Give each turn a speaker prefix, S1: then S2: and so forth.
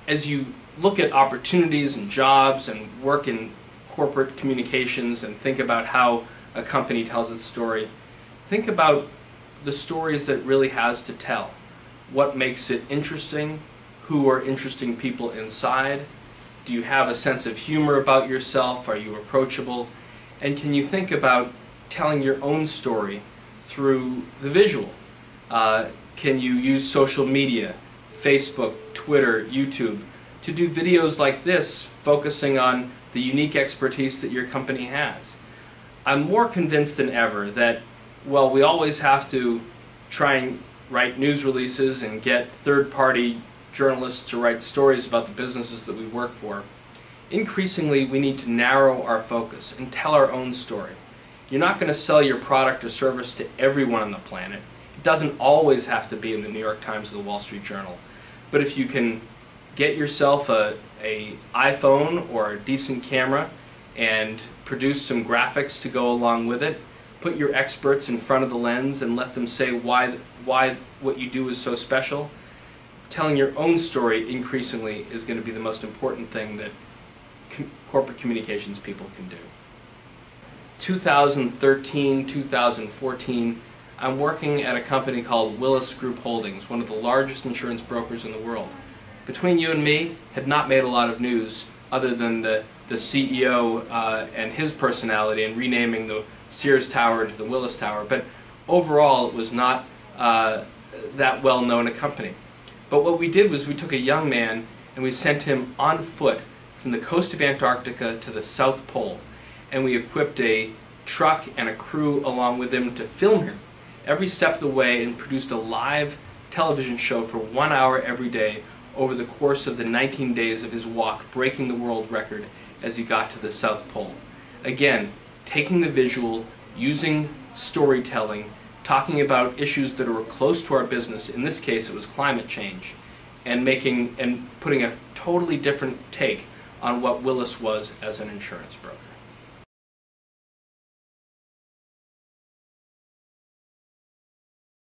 S1: as you look at opportunities and jobs and work in corporate communications and think about how a company tells its story, think about the stories that it really has to tell. What makes it interesting? Who are interesting people inside? Do you have a sense of humor about yourself? Are you approachable? And can you think about telling your own story through the visual? Can you use social media, Facebook, Twitter, YouTube, to do videos like this focusing on the unique expertise that your company has? I'm more convinced than ever that, well, we always have to try and write news releases and get third-party journalists to write stories about the businesses that we work for. Increasingly, we need to narrow our focus and tell our own story. You're not going to sell your product or service to everyone on the planet. It doesn't always have to be in the New York Times or the Wall Street Journal. But if you can get yourself an iPhone or a decent camera and produce some graphics to go along with it, put your experts in front of the lens and let them say why what you do is so special, telling your own story increasingly is going to be the most important thing that corporate communications people can do. 2013, 2014, I'm working at a company called Willis Group Holdings, one of the largest insurance brokers in the world. Between you and me, had not made a lot of news other than the CEO and his personality and renaming the Sears Tower to the Willis Tower, but overall it was not that well known a company. But what we did was we took a young man and we sent him on foot from the coast of Antarctica to the South Pole, and we equipped a truck and a crew along with him to film him every step of the way and produced a live television show for 1 hour every day over the course of the 19 days of his walk, breaking the world record as he got to the South Pole. Again, taking the visual, using storytelling, talking about issues that are close to our business, in this case it was climate change, and putting a totally different take on what Willis was as an insurance broker.